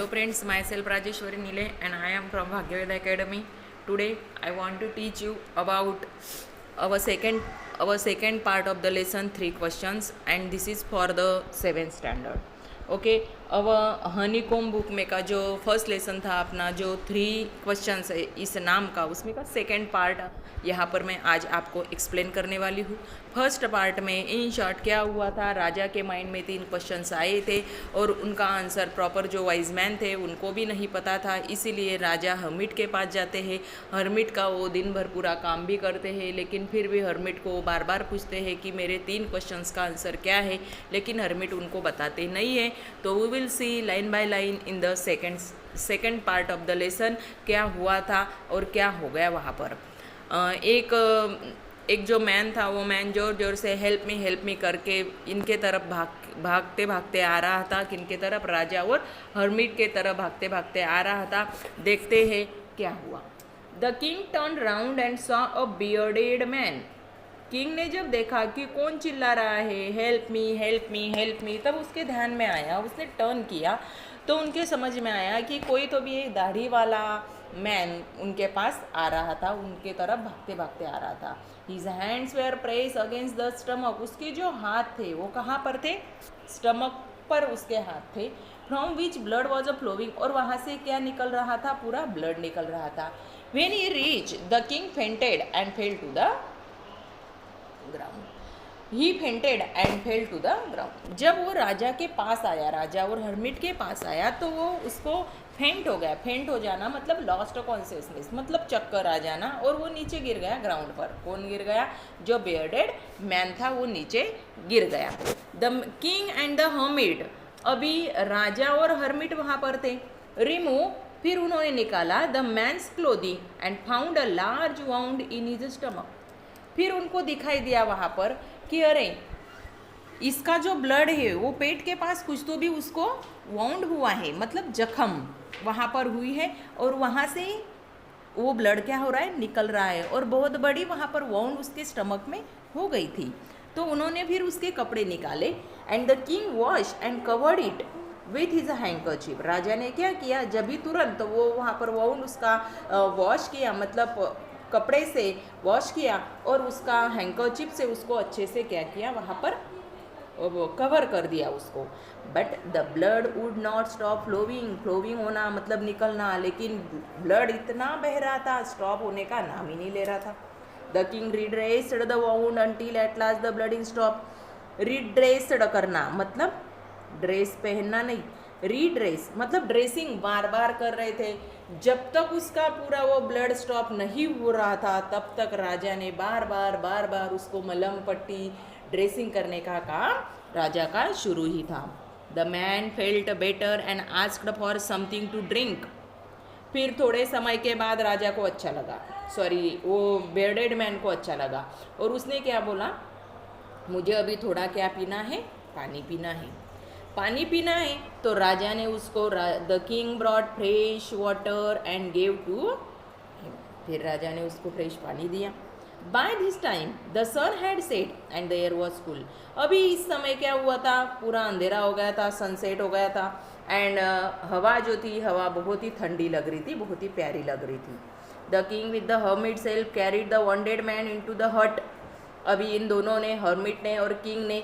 friends, myself Rajeshwari Nile and I am from Bhagyaveda Academy. Today I want to teach you about our second part of the lesson 3 questions, and this is for the 7th standard. Okay, अब honeycomb book में का जो first lesson था अपना, जो 3 questions है इस नाम का, उसमें का सेकेंड पार्ट यहाँ पर मैं आज आपको एक्सप्लेन करने वाली हूँ। फर्स्ट पार्ट में इन शॉर्ट क्या हुआ था, राजा के माइंड में 3 क्वेश्चंस आए थे और उनका आंसर प्रॉपर जो वाइज मैन थे उनको भी नहीं पता था, इसीलिए राजा हर्मिट के पास जाते हैं। हर्मिट का वो दिन भर पूरा काम भी करते हैं, लेकिन फिर भी हर्मिट को बार बार पूछते हैं कि मेरे 3 क्वेश्चंस का आंसर क्या है, लेकिन हर्मिट उनको बताते नहीं है। तो we will see line by line in the second part of the lesson क्या हुआ था और क्या हो गया वहाँ पर। एक जो मैन था, वो मैन जोर जोर से हेल्प मी करके इनके तरफ भागते भागते आ रहा था। किनके तरफ? राजा और हर्मिट के तरफ भागते भागते आ रहा था। देखते हैं क्या हुआ। The king turn round and saw a bearded man. King ने जब देखा कि कौन चिल्ला रहा है help me help me help me, तब उसके ध्यान में आया, उसने टर्न किया तो उनके समझ में आया कि कोई तो भी एक दाढ़ी वाला मैन उनके पास आ रहा था, उनके तरफ भागते भागते आ रहा था। His hands were press against the stomach. उसके जो हाथ थे वो कहाँ पर थे? स्टमक पर उसके हाथ थे। From which blood was a flowing, और वहाँ से क्या निकल रहा था? पूरा ब्लड निकल रहा था। When he reach the king fainted and fell to the ground. He fainted and fell to the ground. जब वो राजा के पास आया, राजा और हर्मिट के पास आया, तो वो उसको फेंट हो गया। फेंट हो जाना मतलब लॉस्ट कॉन्शियसनेस, मतलब चक्कर आ जाना, और वो नीचे गिर गया ग्राउंड पर। कौन गिर गया? जो बियर्डेड मैन था वो नीचे गिर गया। The king and the hermit, अभी राजा और हर्मिट वहाँ पर थे। रिमूव, फिर उन्होंने निकाला the man's clothing and found a large wound in his stomach. फिर उनको दिखाई दिया वहाँ पर कि अरे इसका जो ब्लड है वो पेट के पास कुछ तो भी उसको वाउंड हुआ है, मतलब जख्म वहाँ पर हुई है, और वहाँ से वो ब्लड क्या हो रहा है? निकल रहा है, और बहुत बड़ी वहाँ पर वाउंड उसके स्टमक में हो गई थी। तो उन्होंने फिर उसके कपड़े निकाले। And the king wash and covered it with his handkerchief. राजा ने क्या किया, जब भी तुरंत वो वहाँ पर वाउंड उसका वॉश किया, मतलब कपड़े से वॉश किया, और उसका हैंकरचीफ से उसको अच्छे से क्या किया, वहाँ पर वो कवर कर दिया उसको। But the blood would not stop flowing. Flowing होना मतलब निकलना, लेकिन ब्लड इतना बह रहा था, स्टॉप होने का नाम ही नहीं ले रहा था। The king redressed the wound until at last the bleeding stop. Redressed करना मतलब ड्रेस पहनना नहीं, रीड्रेस मतलब ड्रेसिंग बार बार कर रहे थे। जब तक उसका पूरा वो ब्लड स्टॉप नहीं हो रहा था, तब तक राजा ने बार बार उसको मलहम पट्टी ड्रेसिंग करने का काम राजा का शुरू ही था। The man felt better and asked for something to drink. फिर थोड़े समय के बाद राजा को अच्छा लगा, वो बेर्डेड मैन को अच्छा लगा, और उसने क्या बोला? मुझे अभी थोड़ा क्या पीना है? पानी पीना है। पानी पीना है तो राजा ने उसको the king brought fresh water and gave to him. फिर राजा ने उसको फ्रेश पानी दिया। By this time the sun had set and the air was cool. अभी इस समय क्या हुआ था? पूरा अंधेरा हो गया था, सनसेट हो गया था, एंड हवा जो थी, हवा बहुत ही ठंडी लग रही थी, बहुत ही प्यारी लग रही थी। The king with the hermit self carried the wounded man into the hut. अभी इन दोनों ने, हर्मिट ने और किंग ने,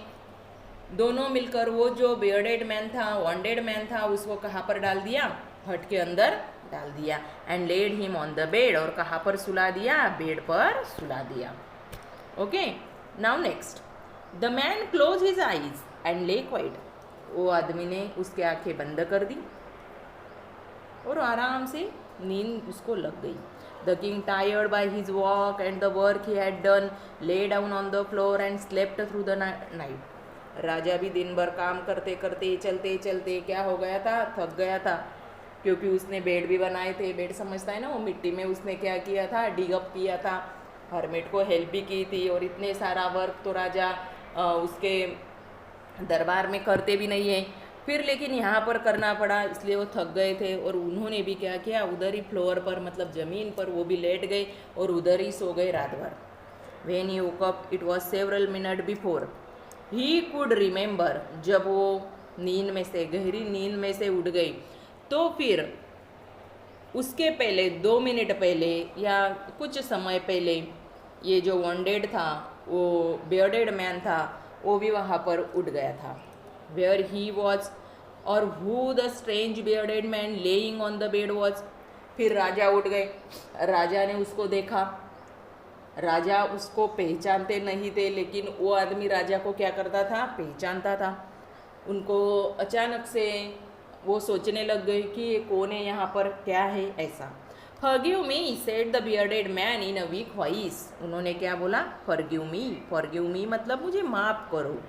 दोनों मिलकर वो जो बियर्डेड मैन था, वॉन्डेड मैन था, उसको कहाँ पर डाल दिया? हट के अंदर डाल दिया। And laid him on the bed, और कहाँ पर सुला दिया? बेड पर सुला दिया। Okay, now next. The man close his eyes and lay quiet. वो आदमी ने उसकी आंखें बंद कर दी और आराम से नींद उसको लग गई। The king tired by his walk and the work he had done lay down on the floor and slept through the night. राजा भी दिन भर काम करते करते, चलते चलते क्या हो गया था? थक गया था, क्योंकि उसने बेड भी बनाए थे। बेड समझता है ना, वो मिट्टी में उसने क्या किया था? डिग अप किया था। हर्मिट को हेल्प भी की थी, और इतने सारा वर्क तो राजा उसके दरबार में करते भी नहीं है। फिर लेकिन यहाँ पर करना पड़ा, इसलिए वो थक गए थे, और उन्होंने भी क्या किया? उधर ही फ्लोर पर, मतलब ज़मीन पर वो भी लेट गए और उधर ही सो गए रात भर। When he woke up it was several minute before he could remember. जब वो नींद में से, गहरी नींद में से उठ गई, तो फिर उसके पहले 2 मिनट पहले या कुछ समय पहले ये जो वॉन्डेड था, वो बियर्डेड मैन था, वो भी वहाँ पर उठ गया था। वेयर ही वॉज और who the strange bearded man laying on the bed was. फिर राजा उठ गए, राजा ने उसको देखा। राजा उसको पहचानते नहीं थे, लेकिन वो आदमी राजा को क्या करता था, पहचानता था। उनको अचानक से वो सोचने लग गए कि ये कौन है, यहाँ पर क्या है ऐसा। Forgive me said the bearded man in a week voice. उन्होंने क्या बोला, फॉरगिव मी मतलब मुझे माफ़ करो।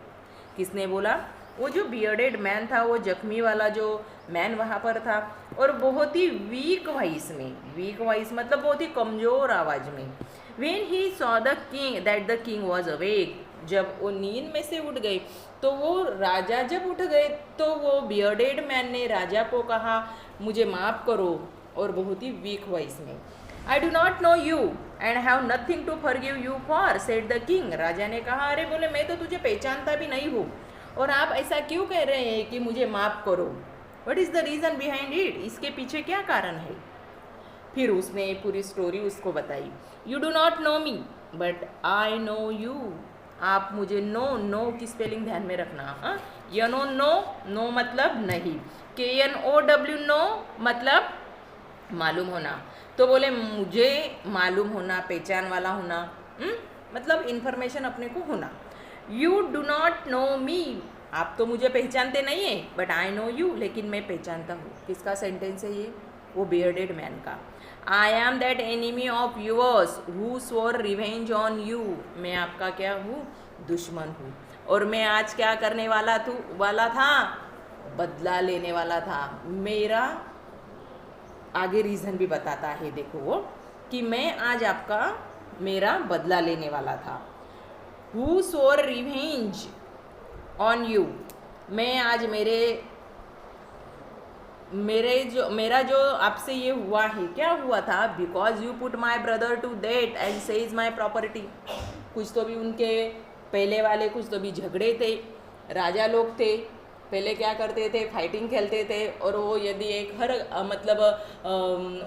किसने बोला, वो जो बियर्डेड मैन था, वो जख्मी वाला जो मैन वहाँ पर था, और बहुत ही वीक वॉइस में, वीक वॉइस मतलब बहुत ही कमज़ोर आवाज़ में। When he saw the king that the king was awake, जब वो नींद में से उठ गए, तो वो राजा जब उठ गए तो वो बियर्डेड मैन ने राजा को कहा मुझे माफ़ करो, और बहुत ही वीक वॉइस में। I do not know you and have nothing to forgive you for, said the king। राजा ने कहा, अरे बोले मैं तो तुझे पहचानता भी नहीं हूँ, और आप ऐसा क्यों कह रहे हैं कि मुझे माफ़ करो। What is the reason behind it? इसके पीछे क्या कारण है। फिर उसने पूरी स्टोरी उसको बताई। You do not know me but I know you. आप मुझे नो की स्पेलिंग ध्यान में रखना। यनो नो मतलब नहीं, KNOW नो मतलब मालूम होना। तो बोले मुझे मालूम होना, पहचान वाला होना, मतलब इन्फॉर्मेशन अपने को होना। यू डू नॉट नो मी, आप तो मुझे पहचानते नहीं है, बट आई नो यू, लेकिन मैं पहचानता हूँ। किसका सेंटेंस है ये, वो बियर्डेड मैन का। I am that enemy of yours who swore revenge on you. मैं आपका क्या हूँ, दुश्मन हूँ, और मैं आज क्या करने वाला था, बदला लेने वाला था। मेरा आगे रीज़न भी बताता है, देखो वो, कि मैं आज आपका मेरा बदला लेने वाला था। Who swore revenge on you, मैं आज मेरा जो आपसे ये हुआ है, क्या हुआ था, because you put my brother to death and seize my property. कुछ तो भी उनके पहले वाले कुछ तो भी झगड़े थे, राजा लोग थे, पहले क्या करते थे, फाइटिंग खेलते थे, और वो यदि एक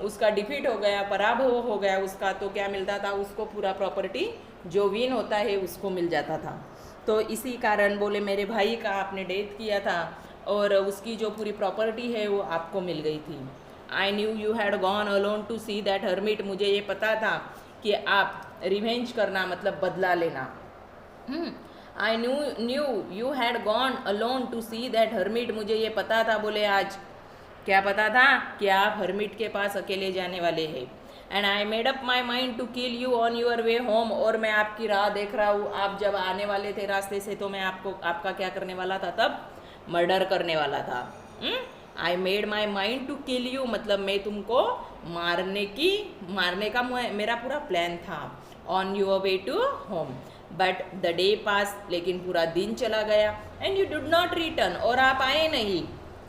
उसका डिफीट हो गया, पराभव हो गया उसका, तो क्या मिलता था उसको, पूरा प्रॉपर्टी जो विन होता है उसको मिल जाता था। तो इसी कारण बोले मेरे भाई का आपने डेथ किया था, और उसकी जो पूरी प्रॉपर्टी है वो आपको मिल गई थी। I knew you had gone alone to see that hermit, मुझे ये पता था कि आप रिवेंज करना मतलब बदला लेना। I knew you had gone alone to see that hermit, मुझे ये पता था, बोले आज क्या पता था, कि आप हर्मिट के पास अकेले जाने वाले हैं। And I made up my mind to kill you on your way home, और मैं आपकी राह देख रहा हूँ, आप जब आने वाले थे रास्ते से, तो मैं आपका क्या करने वाला था, तब मर्डर करने वाला था। I made my mind to kill you मतलब मैं तुमको मारने का मेरा पूरा प्लान था। On your way to home but the day pass, लेकिन पूरा दिन चला गया। And you did not return, और आप आए नहीं।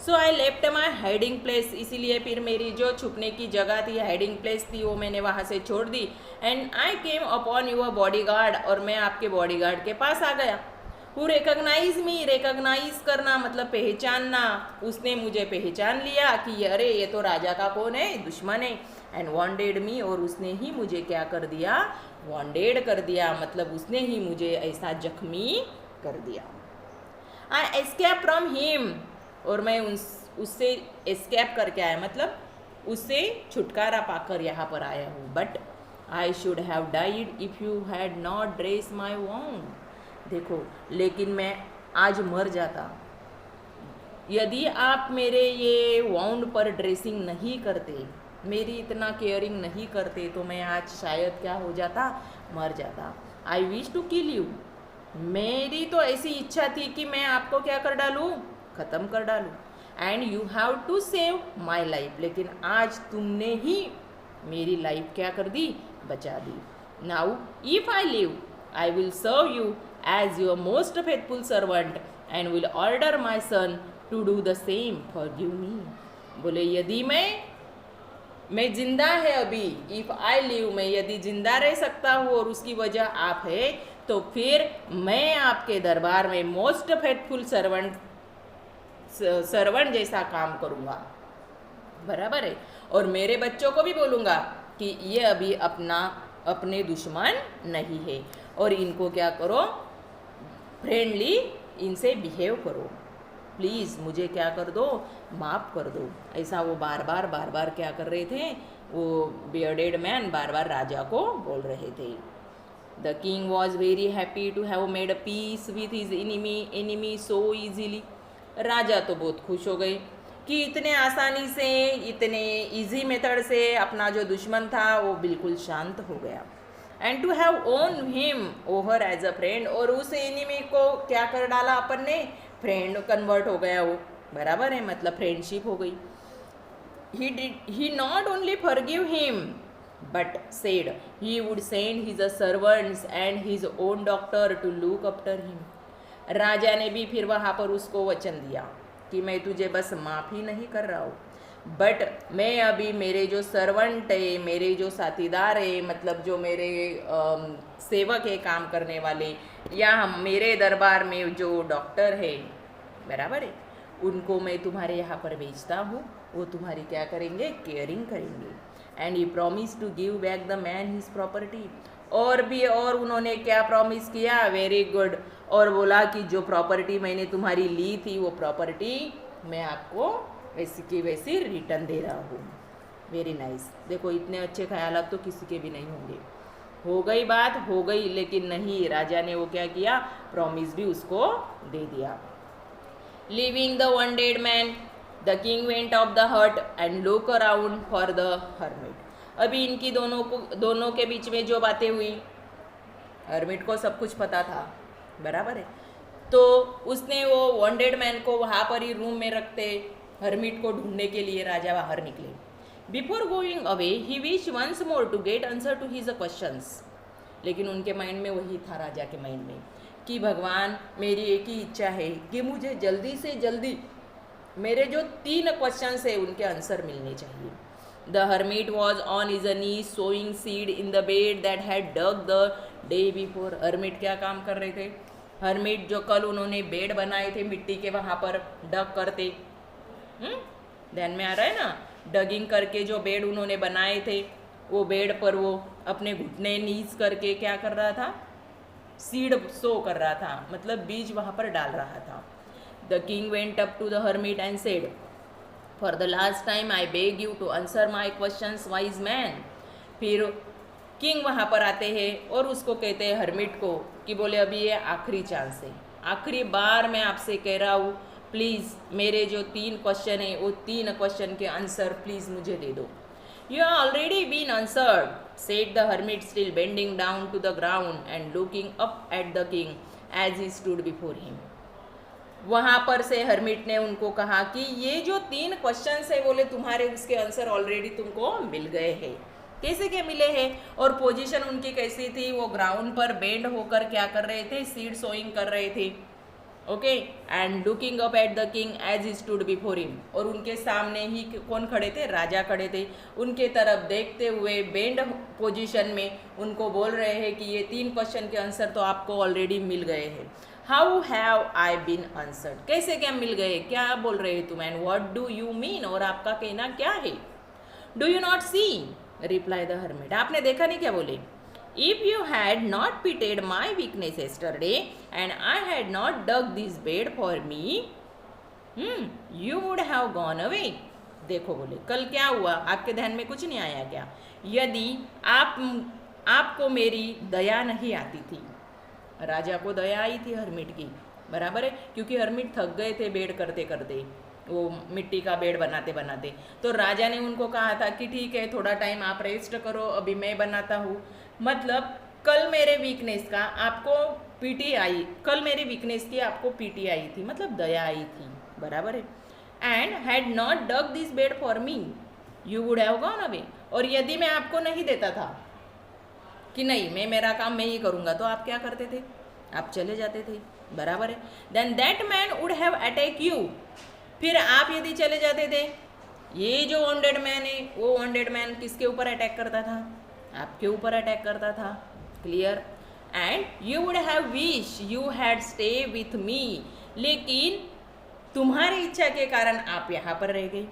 So I left my hiding place, इसीलिए फिर मेरी जो छुपने की जगह थी, हाइडिंग प्लेस थी, वो मैंने वहाँ से छोड़ दी। And I came upon your body guard, और मैं आपके बॉडी गार्ड के पास आ गया। हु रिकॉग्नाइज मी, रिकॉग्नाइज करना मतलब पहचानना, उसने मुझे पहचान लिया कि अरे ये तो राजा का कौन है, दुश्मन है। एंड वॉन्डेड मी, और उसने ही मुझे क्या कर दिया, वॉन्डेड कर दिया, मतलब उसने ही मुझे ऐसा जख्मी कर दिया। आई एस्केप फ्रॉम हिम, और मैं उससे एस्केप करके आया, मतलब उससे छुटकारा पाकर यहाँ पर आया हूँ। But I should have died if you had not dress my wound, देखो लेकिन मैं आज मर जाता यदि आप मेरे ये वाउंड पर ड्रेसिंग नहीं करते, मेरी इतना केयरिंग नहीं करते, तो मैं आज शायद क्या हो जाता, मर जाता। I wish to kill you, मेरी तो ऐसी इच्छा थी कि मैं आपको क्या कर डालूँ, ख़त्म कर डालूँ। And you have to save my life, लेकिन आज तुमने ही मेरी लाइफ क्या कर दी, बचा दी। Now if I live I will serve you as your most faithful servant and will order my son to do the same, forgive me। बोले यदि मैं जिंदा है अभी, इफ़ आई लिव, मैं यदि जिंदा रह सकता हूँ और उसकी वजह आप है, तो फिर मैं आपके दरबार में मोस्ट फेथफुल सर्वेंट जैसा काम करूँगा। बराबर है। और मेरे बच्चों को भी बोलूँगा कि ये अभी अपने दुश्मन नहीं है, और इनको क्या करो, फ्रेंडली इनसे बिहेव करो, प्लीज़ मुझे क्या कर दो, माफ़ कर दो। ऐसा वो बार बार क्या कर रहे थे, वो बियर्डेड मैन बार बार राजा को बोल रहे थे। The king was very happy to have made a peace with his enemy so easily. राजा तो बहुत खुश हो गए कि इतने आसानी से, इतने इजी मेथड से अपना जो दुश्मन था वो बिल्कुल शांत हो गया। And to have own him over as a friend, और उस एनिमी को क्या कर डाला अपन ने, फ्रेंड कन्वर्ट हो गया वो, बराबर है, मतलब फ्रेंडशिप हो गई। he not only forgive him but said he would send his servants and his own doctor to look after him। राजा ने भी फिर वहाँ पर उसको वचन दिया कि मैं तुझे बस माफ़ी नहीं कर रहा हूँ, बट मैं अभी मेरे जो सर्वेंट है, मेरे जो साथीदार है, मतलब जो मेरे सेवक है, काम करने वाले, या मेरे दरबार में जो डॉक्टर है, बराबर है, उनको मैं तुम्हारे यहाँ पर भेजता हूँ, वो तुम्हारी क्या करेंगे, केयरिंग करेंगे। And he promise to give back the man his property, और भी और उन्होंने क्या प्रॉमिस किया, वेरी गुड, और बोला कि जो प्रॉपर्टी मैंने तुम्हारी ली थी वो प्रॉपर्टी मैं आपको वैसी की वैसी रिटर्न दे रहा हूँ। Very nice. देखो इतने अच्छे ख्यालात तो किसी के भी नहीं होंगे। हो गई बात, हो गई, लेकिन नहीं, राजा ने वो क्या किया, प्रॉमिस भी उसको दे दिया। Leaving the wounded man, the king went up the hut and looked around for the hermit। अभी इनकी दोनों के बीच में जो बातें हुई, हर्मिट को सब कुछ पता था, बराबर है, तो उसने वो वॉन्डेड मैन को वहाँ पर ही रूम में रखते हर्मिट को ढूंढने के लिए राजा बाहर निकले। Before going away he wish once more to get answer to his questions. लेकिन उनके माइंड में वही था, राजा के माइंड में, कि भगवान मेरी एक ही इच्छा है कि मुझे जल्दी से जल्दी मेरे जो 3 क्वेश्चंस है उनके आंसर मिलने चाहिए। The hermit was on his knee sowing seed in the bed that had dug the day before. Hermit क्या काम कर रहे थे, हर्मिट जो कल उन्होंने बेड बनाए थे मिट्टी के, वहाँ पर डग करते, ध्यान में आ रहा है ना, डगिंग करके जो बेड उन्होंने बनाए थे, वो बेड पर वो अपने घुटने नीच करके क्या कर रहा था, सीड सो कर रहा था, मतलब बीज वहाँ पर डाल रहा था। The king went up to the hermit and said for the last time I beg you to answer my questions wise man. फिर किंग वहाँ पर आते हैं और उसको कहते हैं हर्मिट को कि बोले अभी ये आखिरी चांस है, आखिरी बार मैं आपसे कह रहा हूँ, प्लीज़ मेरे जो 3 क्वेश्चन है वो 3 क्वेश्चन के आंसर प्लीज़ मुझे दे दो। You have already been answered, said the hermit, still bending down to the ground and looking up at the king as he stood before him। वहाँ पर से हर्मिट ने उनको कहा कि ये जो 3 क्वेश्चंस है बोले तुम्हारे उसके आंसर ऑलरेडी तुमको मिल गए हैं। कैसे क्या मिले हैं, और पोजीशन उनकी कैसी थी, वो ग्राउंड पर बेंड होकर क्या कर रहे थे, सीड सोइंग कर रहे थे, okay, and looking up at the king as he stood before him, और उनके सामने ही कौन खड़े थे, राजा खड़े थे, उनके तरफ देखते हुए बेंड पोजीशन में उनको बोल रहे हैं कि ये 3 क्वेश्चन के आंसर तो आपको ऑलरेडी मिल गए हैं। How have I been answered, कैसे क्या मिल गए, क्या बोल रहे हैं तुम, and what do you mean, और आपका कहना क्या है। Do you not see, reply the hermit, आपने देखा नहीं क्या बोले। If you had not pitied my weakness yesterday and I had not dug this bed for me, you would have gone away। देखो बोले कल क्या हुआ, आपके ध्यान में कुछ नहीं आया क्या, यदि आपको मेरी दया नहीं आती थी। राजा को दया आई थी हर्मिट की, बराबर है, क्योंकि हर्मिट थक गए थे बेड करते करते, वो मिट्टी का बेड बनाते बनाते, तो राजा ने उनको कहा था कि ठीक है थोड़ा टाइम आप रेस्ट करो, अभी मैं बनाता हूँ। मतलब कल मेरे वीकनेस का आपको पीटी आई, कल मेरी वीकनेस की आपको पीटी आई थी, मतलब दया आई थी, बराबर है। And had not dug this bed for me you would have gone away, और यदि मैं आपको नहीं देता था कि नहीं मैं मेरा काम मैं ही करूँगा, तो आप क्या करते थे, आप चले जाते थे, बराबर है। Then that man would have attack you, फिर आप यदि चले जाते थे, ये जो वॉन्डेड मैन है वो वॉन्डेड मैन किसके ऊपर अटैक करता था, आपके ऊपर अटैक करता था, clear. And you would have wish you had stay with me, लेकिन तुम्हारी इच्छा के कारण आप यहाँ पर रह गए,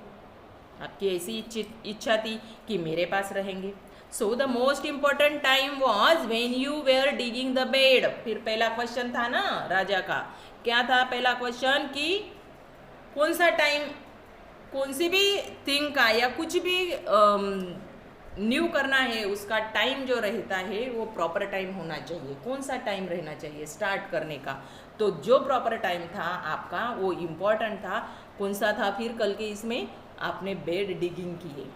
आपकी ऐसी इच्छा थी कि मेरे पास रहेंगे। So the most important time was when you were digging the bed. फिर पहला क्वेश्चन था ना राजा का, क्या था पहला क्वेश्चन कि कौन सा टाइम, कौन सी भी थिंग का या कुछ भी न्यू करना है उसका टाइम जो रहता है वो प्रॉपर टाइम होना चाहिए। कौन सा टाइम रहना चाहिए स्टार्ट करने का, तो जो प्रॉपर टाइम था आपका वो इम्पॉर्टेंट था। कौन सा था फिर कल के इसमें, आपने बेड डिगिंग किए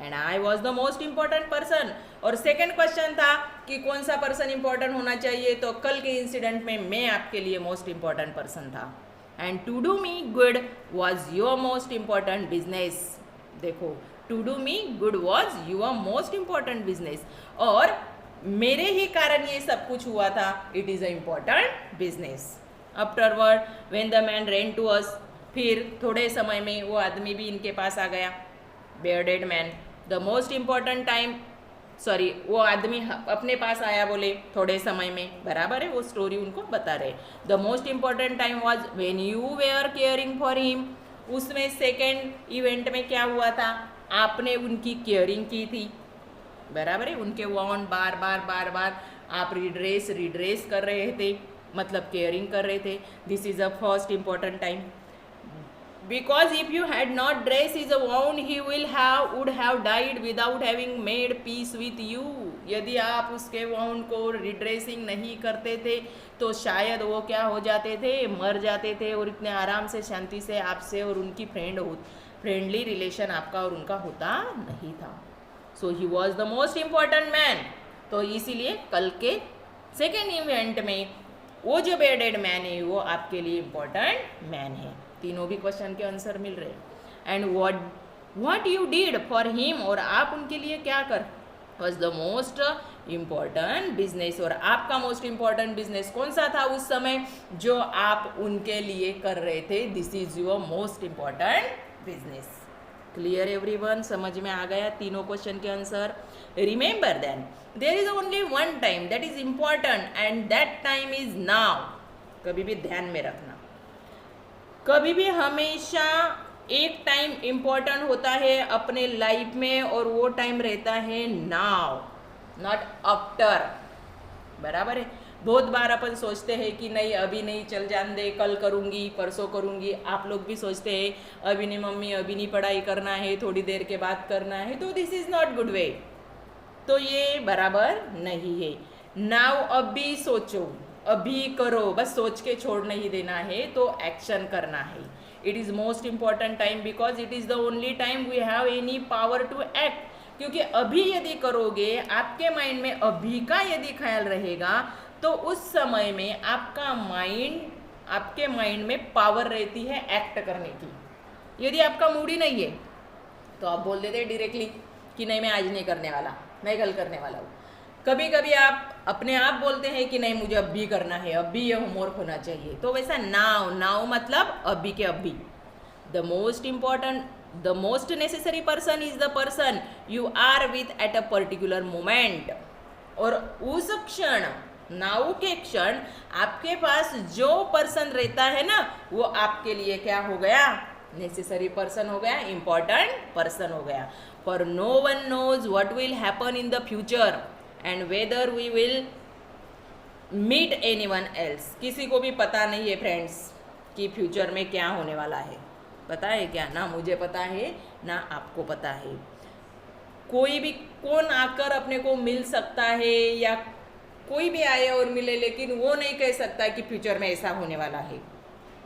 and I was the most important person. और सेकेंड क्वेश्चन था कि कौन सा पर्सन इम्पॉर्टेंट होना चाहिए, तो कल के इंसिडेंट में मैं आपके लिए मोस्ट इम्पॉर्टेंट पर्सन था। And to do me good was your most important business. देखो, to do me good was your most important business, और मेरे ही कारण ये सब कुछ हुआ था, it is a important business. Afterward when the man ran to us, फिर थोड़े समय में वो आदमी भी इनके पास आ गया, bearded man. The most important time, sorry, वो आदमी अपने पास आया बोले थोड़े समय में, बराबर है, वो स्टोरी उनको बता रहे। The most important time was when you were caring for him. उसमें सेकेंड इवेंट में क्या हुआ था, आपने उनकी केयरिंग की थी, बराबर है, उनके वांट बार बार बार बार आप रिड्रेस कर रहे थे, मतलब केयरिंग कर रहे थे। This is a first important time, because if you had not dressed his wound he would have died without having made peace with you। यदि आप उसके वाउंड को रिड्रेसिंग नहीं करते थे तो शायद वो क्या हो जाते थे, मर जाते थे, और इतने आराम से शांति से आपसे और उनकी फ्रेंडली रिलेशन आपका और उनका होता नहीं था। So he was the most important man. तो इसीलिए कल के सेकेंड इवेंट में वो जो बेडेड मैन है वो आपके लिए इम्पॉर्टेंट मैन है। तीनों भी क्वेश्चन के आंसर मिल रहे। And what you did for him, और आप उनके लिए क्या कर, was the most important business. और आपका मोस्ट इम्पॉर्टेंट बिजनेस कौन सा था उस समय जो आप उनके लिए कर रहे थे, this is your most important business. Clear everyone, समझ में आ गया तीनों क्वेश्चन के answer. Remember then there is only one time that is important and that time is now. कभी भी ध्यान में रखना, कभी भी हमेशा एक टाइम इम्पॉर्टेंट होता है अपने लाइफ में, और वो टाइम रहता है नाउ, नॉट आफ्टर, बराबर है। बहुत बार अपन सोचते हैं कि नहीं अभी नहीं, चल जान दे, कल करूँगी, परसों करूँगी। आप लोग भी सोचते हैं अभी नहीं मम्मी, अभी नहीं पढ़ाई करना है, थोड़ी देर के बाद करना है, तो this is not good way. तो ये बराबर नहीं है। नाउ अभी सोचो, अभी करो, बस सोच के छोड़ नहीं देना है, तो एक्शन करना है। It is most important time because it is the only time we have any power to act. क्योंकि अभी यदि करोगे, आपके माइंड में अभी का यदि ख्याल रहेगा, तो उस समय में आपके माइंड में पावर रहती है एक्ट करने की। यदि आपका मूड ही नहीं है तो आप बोल देते डायरेक्टली कि नहीं मैं आज नहीं करने वाला, मैं कल करने वाला हूँ। कभी कभी आप अपने आप बोलते हैं कि नहीं मुझे अभी करना है, अभी ये होमवर्क होना चाहिए, तो वैसा नाउ मतलब अभी के अभी। The most necessary person is the person you are with at a particular moment. और उस क्षण, नाउ के क्षण, आपके पास जो पर्सन रहता है ना, वो आपके लिए क्या हो गया, नेसेसरी पर्सन हो गया, इंपॉर्टेंट पर्सन हो गया। For no one knows what will happen in the future and whether we will meet anyone else. किसी को भी पता नहीं है फ्रेंड्स कि फ्यूचर में क्या होने वाला है, पता है क्या? ना मुझे पता है ना आपको पता है। कोई भी कौन आकर अपने को मिल सकता है या कोई भी आए और मिले, लेकिन वो नहीं कह सकता कि फ्यूचर में ऐसा होने वाला है।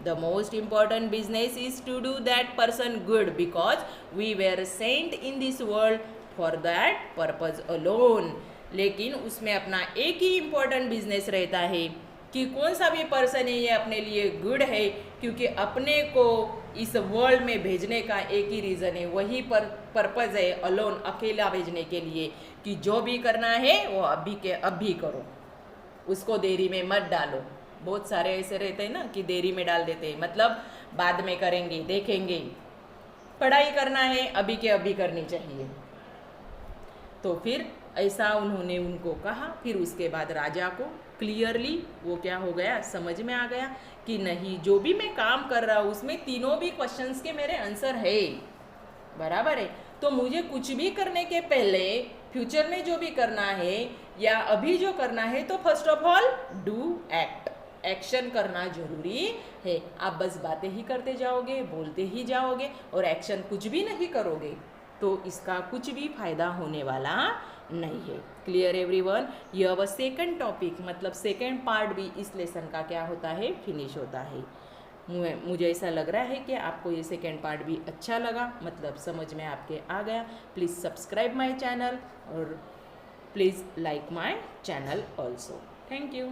The most important business is to do that person good because we were sent in this world for that purpose alone. लेकिन उसमें अपना एक ही इम्पॉर्टेंट बिजनेस रहता है कि कौन सा भी पर्सन है ये अपने लिए गुड है, क्योंकि अपने को इस वर्ल्ड में भेजने का एक ही रीज़न है, वही पर्पज़ है, अलोन, अकेला भेजने के लिए, कि जो भी करना है वो अभी के अभी करो, उसको देरी में मत डालो। बहुत सारे ऐसे रहते हैं ना कि देरी में डाल देते हैं, मतलब बाद में करेंगे, देखेंगे। पढ़ाई करना है अभी के अभी करनी चाहिए। तो फिर ऐसा उन्होंने उनको कहा। फिर उसके बाद राजा को क्लियरली वो क्या हो गया, समझ में आ गया कि नहीं, जो भी मैं काम कर रहा हूँ उसमें तीनों भी क्वेश्चंस के मेरे आंसर है। बराबर है। तो मुझे कुछ भी करने के पहले फ्यूचर में जो भी करना है या अभी जो करना है, तो first of all do act, action करना जरूरी है। आप बस बातें ही करते जाओगे, बोलते ही जाओगे और एक्शन कुछ भी नहीं करोगे तो इसका कुछ भी फायदा होने वाला नहीं है। Clear everyone? यह अब सेकंड टॉपिक मतलब सेकंड पार्ट भी इस लेसन का क्या होता है, फिनिश होता है। मुझे ऐसा लग रहा है कि आपको ये सेकेंड पार्ट भी अच्छा लगा, मतलब समझ में आपके आ गया। प्लीज़ सब्सक्राइब माय चैनल और please like my channel also. Thank you.